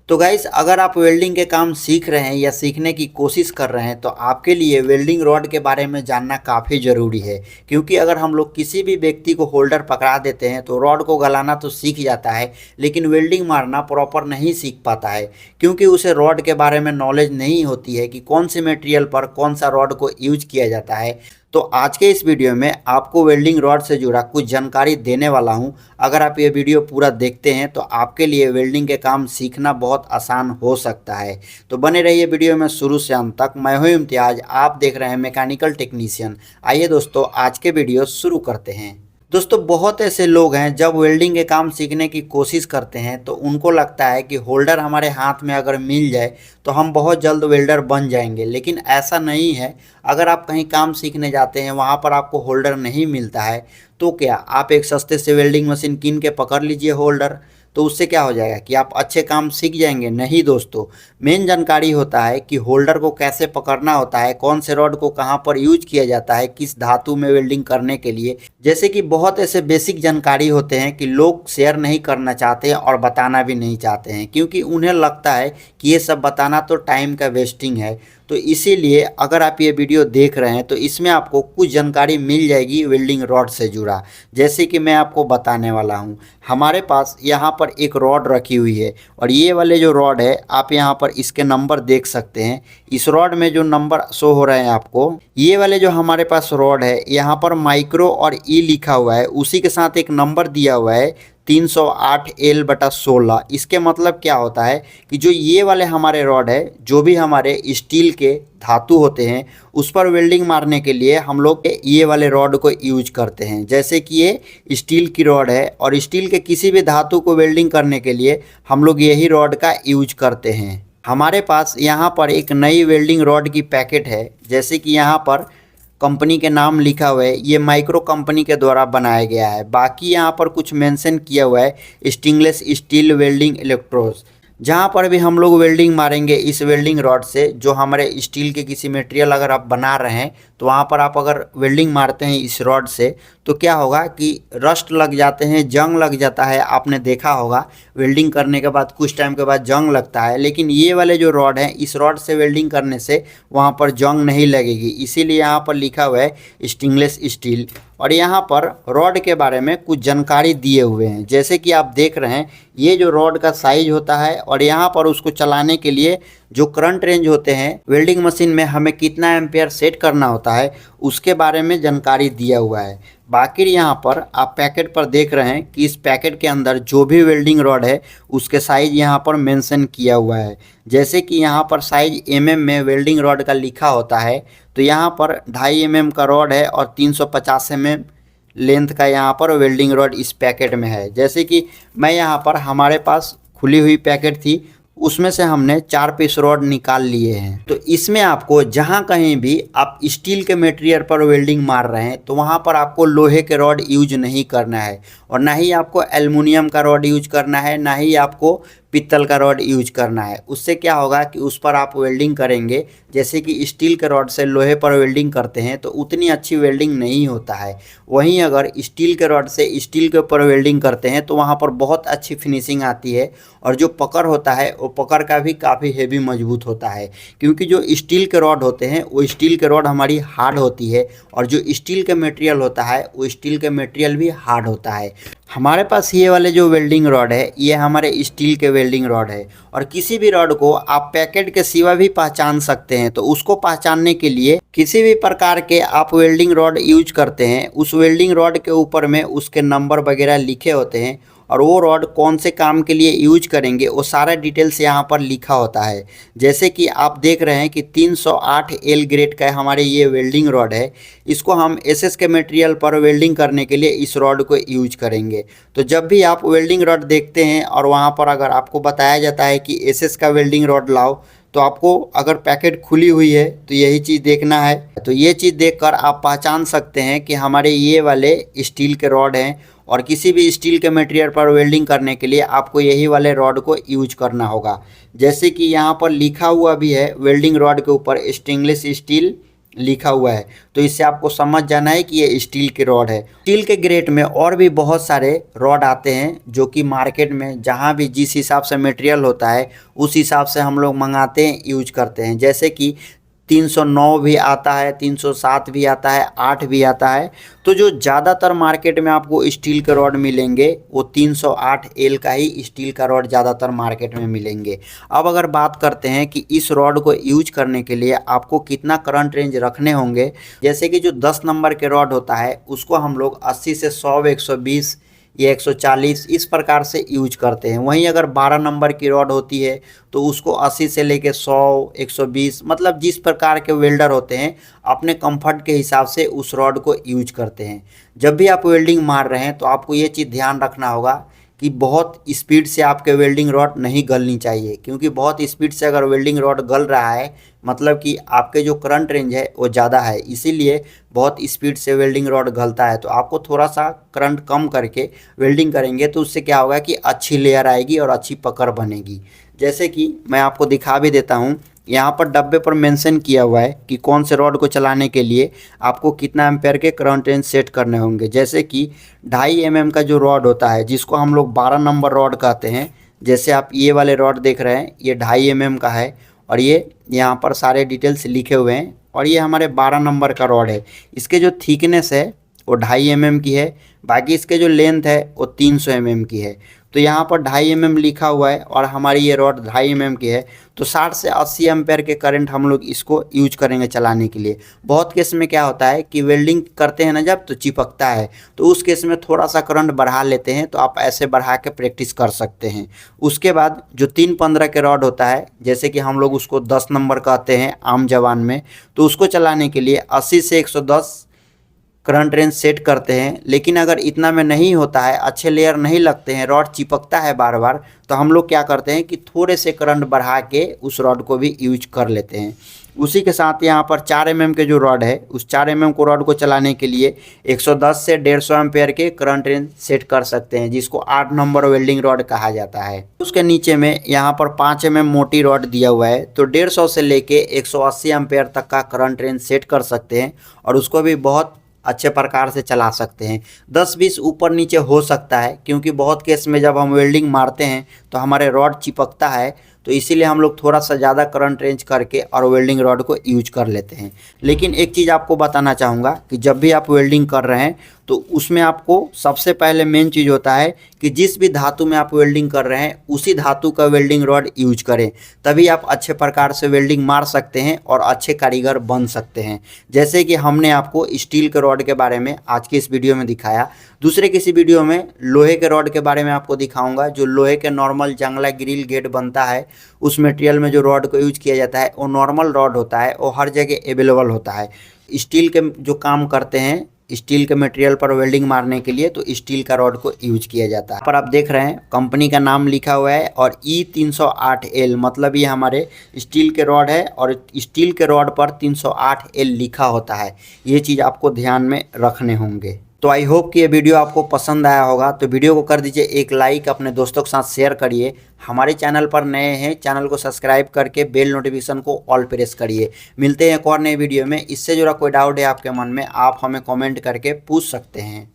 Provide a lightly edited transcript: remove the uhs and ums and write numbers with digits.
तो गाइस, अगर आप वेल्डिंग के काम सीख रहे हैं या सीखने की कोशिश कर रहे हैं तो आपके लिए वेल्डिंग रॉड के बारे में जानना काफ़ी ज़रूरी है। क्योंकि अगर हम लोग किसी भी व्यक्ति को होल्डर पकड़ा देते हैं तो रॉड को गलाना तो सीख जाता है, लेकिन वेल्डिंग मारना प्रॉपर नहीं सीख पाता है। क्योंकि उसे रॉड के बारे में नॉलेज नहीं होती है कि कौन से मटेरियल पर कौन सा रॉड को यूज किया जाता है। तो आज के इस वीडियो में आपको वेल्डिंग रॉड से जुड़ा कुछ जानकारी देने वाला हूं। अगर आप ये वीडियो पूरा देखते हैं तो आपके लिए वेल्डिंग के काम सीखना बहुत आसान हो सकता है। तो बने रहिए वीडियो में शुरू से अंत तक। मैं हूं इम्तियाज, आप देख रहे हैं मैकेनिकल टेक्नीशियन। आइए दोस्तों, आज के वीडियो शुरू करते हैं। दोस्तों, बहुत ऐसे लोग हैं जब वेल्डिंग के काम सीखने की कोशिश करते हैं तो उनको लगता है कि होल्डर हमारे हाथ में अगर मिल जाए तो हम बहुत जल्द वेल्डर बन जाएंगे, लेकिन ऐसा नहीं है। अगर आप कहीं काम सीखने जाते हैं, वहाँ पर आपको होल्डर नहीं मिलता है तो क्या आप एक सस्ते से वेल्डिंग मशीन कीन के पकड़ लीजिए होल्डर, तो उससे क्या हो जाएगा कि आप अच्छे काम सीख जाएंगे? नहीं दोस्तों, मेन जानकारी होता है कि होल्डर को कैसे पकड़ना होता है, कौन से रॉड को कहाँ पर यूज किया जाता है, किस धातु में वेल्डिंग करने के लिए। जैसे कि बहुत ऐसे बेसिक जानकारी होते हैं कि लोग शेयर नहीं करना चाहते और बताना भी नहीं चाहते हैं, क्योंकि उन्हें लगता है कि ये सब बताना तो टाइम का वेस्टिंग है। तो इसीलिए अगर आप ये वीडियो देख रहे हैं तो इसमें आपको कुछ जानकारी मिल जाएगी वेल्डिंग रॉड से जुड़ा। जैसे कि मैं आपको बताने वाला हूँ, हमारे पास यहाँ पर एक रॉड रखी हुई है और ये वाले जो रॉड है आप यहाँ पर इसके नंबर देख सकते हैं। इस रॉड में जो नंबर शो हो रहे हैं आपको, ये वाले जो हमारे पास रॉड है यहाँ पर माइक्रो और ई लिखा हुआ है, उसी के साथ एक नंबर दिया हुआ है 308L/16। इसके मतलब क्या होता है कि जो ये वाले हमारे रॉड है, जो भी हमारे स्टील के धातु होते हैं उस पर वेल्डिंग मारने के लिए हम लोग ये वाले रॉड को यूज करते हैं। जैसे कि ये स्टील की रॉड है और स्टील के किसी भी धातु को वेल्डिंग करने के लिए हम लोग यही रॉड का यूज करते हैं। हमारे पास यहाँ पर एक नई वेल्डिंग रॉड की पैकेट है, जैसे कि यहाँ पर कंपनी के नाम लिखा हुआ है, ये माइक्रो कंपनी के द्वारा बनाया गया है। बाकी यहाँ पर कुछ मेंशन किया हुआ है स्टेनलेस स्टील वेल्डिंग इलेक्ट्रोड्स। जहाँ पर भी हम लोग वेल्डिंग मारेंगे इस वेल्डिंग रॉड से, जो हमारे स्टील के किसी मटेरियल अगर आप बना रहे हैं तो वहाँ पर आप अगर वेल्डिंग मारते हैं इस रॉड से तो क्या होगा कि रस्ट लग जाते हैं, जंग लग जाता है। आपने देखा होगा वेल्डिंग करने के बाद कुछ टाइम के बाद जंग लगता है, लेकिन ये वाले जो रॉड हैं इस रॉड से वेल्डिंग करने से वहाँ पर जंग नहीं लगेगी। इसीलिए यहाँ पर लिखा हुआ है स्टेनलेस स्टील। और यहाँ पर रॉड के बारे में कुछ जानकारी दिए हुए हैं, जैसे कि आप देख रहे हैं ये जो रॉड का साइज होता है और यहाँ पर उसको चलाने के लिए जो करंट रेंज होते हैं वेल्डिंग मशीन में हमें कितना एम्पेयर सेट करना होता है उसके बारे में जानकारी दिया हुआ है। बाकी यहाँ पर आप पैकेट पर देख रहे हैं कि इस पैकेट के अंदर जो भी वेल्डिंग रॉड है उसके साइज यहाँ पर मेंशन किया हुआ है। जैसे कि यहाँ पर साइज mm में वेल्डिंग रॉड का लिखा होता है, तो यहाँ पर 2.5 mm का रॉड है और 350 mm लेंथ का यहाँ पर वेल्डिंग रॉड इस पैकेट में है। जैसे कि मैं यहाँ पर हमारे पास खुली हुई पैकेट थी, उसमें से हमने 4 पीस रॉड निकाल लिए हैं। तो इसमें आपको जहां कहीं भी आप स्टील के मटेरियल पर वेल्डिंग मार रहे हैं तो वहां पर आपको लोहे के रॉड यूज नहीं करना है और ना ही आपको एल्युमिनियम का रॉड यूज करना है, ना ही आपको पित्तल का रॉड यूज करना है। उससे क्या होगा कि उस पर आप वेल्डिंग करेंगे, जैसे कि स्टील के रॉड से लोहे पर वेल्डिंग करते हैं तो उतनी अच्छी वेल्डिंग नहीं होता है। वहीं अगर स्टील के रॉड से स्टील के ऊपर वेल्डिंग करते हैं तो वहाँ पर बहुत अच्छी फिनिशिंग आती है और जो पकड़ होता है वो पकड़ का भी काफ़ी हेवी मजबूत होता है। क्योंकि जो स्टील के रॉड होते हैं वो स्टील के रॉड हमारी हार्ड होती है और जो स्टील के मटेरियल होता है वो स्टील के मटेरियल भी हार्ड होता है। हमारे पास ये वाले जो वेल्डिंग रॉड है ये हमारे स्टील के वेल्डिंग रॉड है और किसी भी रॉड को आप पैकेट के सिवा भी पहचान सकते हैं। तो उसको पहचानने के लिए किसी भी प्रकार के आप वेल्डिंग रॉड यूज करते हैं, उस वेल्डिंग रॉड के ऊपर में उसके नंबर वगैरह लिखे होते हैं और वो रॉड कौन से काम के लिए यूज करेंगे वो सारा डिटेल्स यहाँ पर लिखा होता है। जैसे कि आप देख रहे हैं कि 308L ग्रेड का हमारे ये वेल्डिंग रॉड है, इसको हम एसएस के मटेरियल पर वेल्डिंग करने के लिए इस रॉड को यूज करेंगे। तो जब भी आप वेल्डिंग रॉड देखते हैं और वहाँ पर अगर आपको बताया जाता है कि एसएस का वेल्डिंग रॉड लाओ, तो आपको अगर पैकेट खुली हुई है तो यही चीज़ देखना है। तो ये चीज़ देखकर आप पहचान सकते हैं कि हमारे ये वाले स्टील के रॉड हैं और किसी भी स्टील के मटेरियल पर वेल्डिंग करने के लिए आपको यही वाले रॉड को यूज करना होगा। जैसे कि यहाँ पर लिखा हुआ भी है वेल्डिंग रॉड के ऊपर स्टेनलेस स्टील लिखा हुआ है, तो इससे आपको समझ जाना है कि ये स्टील के रॉड है। स्टील के ग्रेड में और भी बहुत सारे रॉड आते हैं जो कि मार्केट में जहाँ भी जिस हिसाब से मटेरियल होता है उस हिसाब से हम लोग मंगाते हैं, यूज करते हैं। जैसे कि 309 भी आता है, 307 भी आता है, 8 भी आता है। तो जो ज़्यादातर मार्केट में आपको स्टील के रॉड मिलेंगे वो 308 एल का ही स्टील का रॉड ज़्यादातर मार्केट में मिलेंगे। अब अगर बात करते हैं कि इस रॉड को यूज करने के लिए आपको कितना करंट रेंज रखने होंगे, जैसे कि जो 10 नंबर के रॉड होता है उसको हम लोग 80 से 100, 120 या 140 इस प्रकार से यूज करते हैं। वहीं अगर 12 नंबर की रॉड होती है तो उसको 80 से लेके 100, 120 मतलब जिस प्रकार के वेल्डर होते हैं अपने कंफर्ट के हिसाब से उस रॉड को यूज करते हैं। जब भी आप वेल्डिंग मार रहे हैं तो आपको ये चीज़ ध्यान रखना होगा कि बहुत स्पीड से आपके वेल्डिंग रॉड नहीं गलनी चाहिए, क्योंकि बहुत स्पीड से अगर वेल्डिंग रॉड गल रहा है मतलब कि आपके जो करंट रेंज है वो ज़्यादा है, इसीलिए बहुत स्पीड से वेल्डिंग रॉड गलता है। तो आपको थोड़ा सा करंट कम करके वेल्डिंग करेंगे तो उससे क्या होगा कि अच्छी लेयर आएगी और अच्छी पकड़ बनेगी। जैसे कि मैं आपको दिखा भी देता हूँ, यहाँ पर डब्बे पर मेंशन किया हुआ है कि कौन से रॉड को चलाने के लिए आपको कितना एम्पेयर के करंट रेंज सेट करने होंगे। जैसे कि 2.5 mm का जो रॉड होता है जिसको हम लोग 12 नंबर रॉड कहते हैं, जैसे आप ये वाले रॉड देख रहे हैं ये 2.5 mm का है और ये यहाँ पर सारे डिटेल्स लिखे हुए हैं और ये हमारे 12 नंबर का रॉड है। इसके जो थिकनेस है वो 2.5 mm की है, बाकी इसके जो लेंथ है वो 300 mm की है। तो यहाँ पर 2.5 mm लिखा हुआ है और हमारी ये रॉड 2.5 mm की है, तो 60 से 80 एम्पेयर के करंट हम लोग इसको यूज करेंगे चलाने के लिए। बहुत केस में क्या होता है कि वेल्डिंग करते हैं ना जब तो चिपकता है, तो उस केस में थोड़ा सा करंट बढ़ा लेते हैं, तो आप ऐसे बढ़ा के प्रैक्टिस कर सकते हैं। उसके बाद जो 315 के रॉड होता है, जैसे कि हम लोग उसको 10 नंबर कहते हैं आम जबान में, तो उसको चलाने के लिए 80 से 110 करंट रेंज सेट करते हैं। लेकिन अगर इतना में नहीं होता है, अच्छे लेयर नहीं लगते हैं, रॉड चिपकता है बार बार, तो हम लोग क्या करते हैं कि थोड़े से करंट बढ़ा के उस रॉड को भी यूज कर लेते हैं। उसी के साथ यहाँ पर 4 mm के जो रॉड है उस 4 mm को रॉड को चलाने के लिए 110 से 150 एम्पेयर के करंट रेंज सेट कर सकते हैं, जिसको 8 नंबर वेल्डिंग रॉड कहा जाता है। उसके नीचे में यहाँ पर 5 mm मोटी रॉड दिया हुआ है, तो 150 से लेके 180 एम्पेयर तक का करंट रेंज सेट कर सकते हैं और उसको भी बहुत अच्छे प्रकार से चला सकते हैं। 10-20 ऊपर नीचे हो सकता है, क्योंकि बहुत केस में जब हम वेल्डिंग मारते हैं तो हमारे रॉड चिपकता है, तो इसीलिए हम लोग थोड़ा सा ज़्यादा करंट रेंज करके और वेल्डिंग रॉड को यूज कर लेते हैं। लेकिन एक चीज़ आपको बताना चाहूँगा कि जब भी आप वेल्डिंग कर रहे हैं तो उसमें आपको सबसे पहले मेन चीज़ होता है कि जिस भी धातु में आप वेल्डिंग कर रहे हैं उसी धातु का वेल्डिंग रॉड यूज करें, तभी आप अच्छे प्रकार से वेल्डिंग मार सकते हैं और अच्छे कारीगर बन सकते हैं। जैसे कि हमने आपको स्टील के रॉड के बारे में आज की इस वीडियो में दिखाया, दूसरे किसी वीडियो में लोहे के रॉड के बारे में आपको दिखाऊंगा। जो लोहे के नॉर्मल जंगला ग्रिल गेट बनता है उस मटेरियल में जो रॉड को यूज किया जाता है वो नॉर्मल रॉड होता है, वो हर जगह अवेलेबल होता है। स्टील के जो काम करते हैं स्टील के मटेरियल पर वेल्डिंग मारने के लिए, तो स्टील का रॉड को यूज किया जाता है। पर आप देख रहे हैं कंपनी का नाम लिखा हुआ है और E308L मतलब ये हमारे स्टील के रॉड है और स्टील के रॉड पर 308L लिखा होता है। ये चीज़ आपको ध्यान में रखने होंगे। तो आई होप कि ये वीडियो आपको पसंद आया होगा, तो वीडियो को कर दीजिए एक लाइक, अपने दोस्तों के साथ शेयर करिए। हमारे चैनल पर नए हैं, चैनल को सब्सक्राइब करके बेल नोटिफिकेशन को ऑल प्रेस करिए। मिलते हैं एक और नए वीडियो में। इससे जुड़ा कोई डाउट है आपके मन में, आप हमें कमेंट करके पूछ सकते हैं।